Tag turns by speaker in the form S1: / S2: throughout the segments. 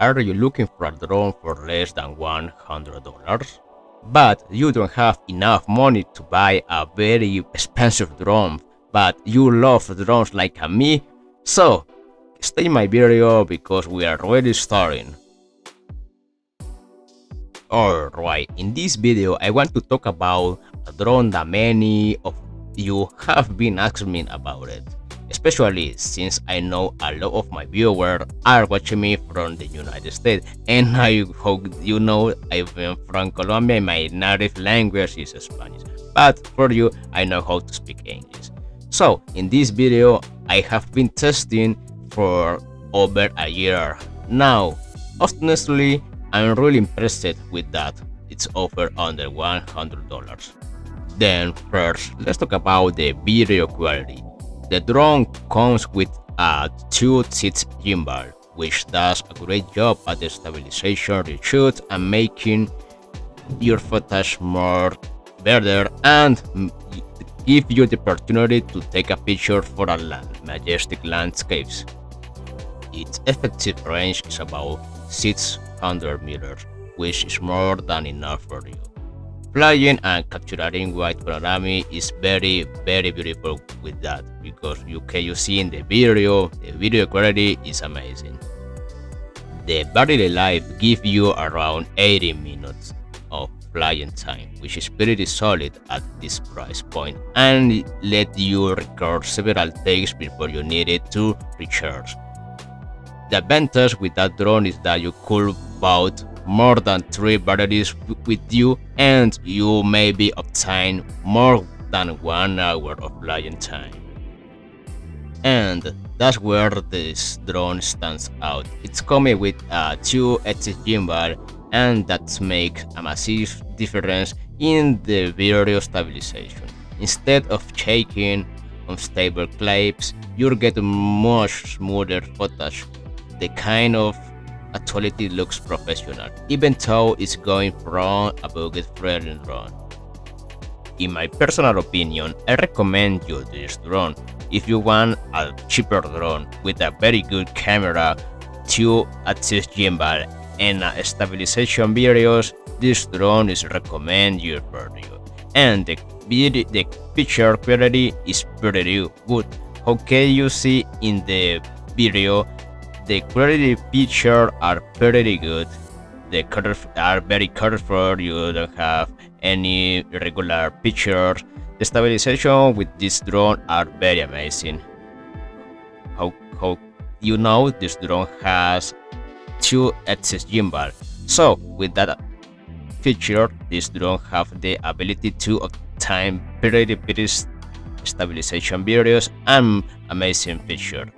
S1: Are you looking for a drone for less than $100? But you don't have enough money to buy a very expensive drone, but you love drones like me? So, stay in my video because we are already starting. Alright, in this video I want to talk about a drone that many of you have been asking me about it, especially since I know a lot of my viewers are watching me from the United States, and I hope you know I'm from Colombia and my native language is Spanish, but for you I know how to speak English. So in this video I have been testing for over a year now. Honestly, I'm really impressed with that. It's over under $100. Then first, let's talk about the video quality. The drone comes with a 2-seat gimbal, which does a great job at the stabilization, reshoot, and making your footage more better and give you the opportunity to take a picture for a majestic landscapes. Its effective range is about 600 meters, which is more than enough for you. Flying and capturing wide panoramic is very beautiful with that, because you see in the video quality is amazing. The battery life gives you around 80 minutes of flying time, which is pretty solid at this price point, and let you record several takes before you need it to recharge. The advantage with that drone is that you could bout more than 3 batteries with you, and you maybe obtain more than 1 hour of flying time. And that's where this drone stands out. It's coming with a 2x gimbal, and that makes a massive difference in the video stabilization. Instead of shaking unstable clips, you're getting much smoother footage. The kind of actuality looks professional, even though it's going from a budget-friendly drone. In my personal opinion, I recommend you this drone. If you want a cheaper drone with a very good camera, 2-axis gimbal, and stabilization videos, this drone is recommended for you. And the picture quality is pretty good. Okay, you see in the video, the quality pictures are pretty good. The colors are very colorful. You don't have any irregular pictures. The stabilization with this drone are very amazing. How you know this drone has 2-axis gimbal. So with that feature, this drone have the ability to obtain pretty stabilization videos and amazing picture.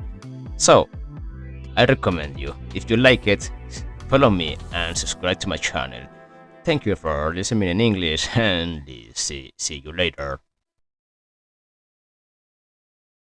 S1: So I recommend you. If you like it, follow me and subscribe to my channel. Thank you for listening in English, and see you later.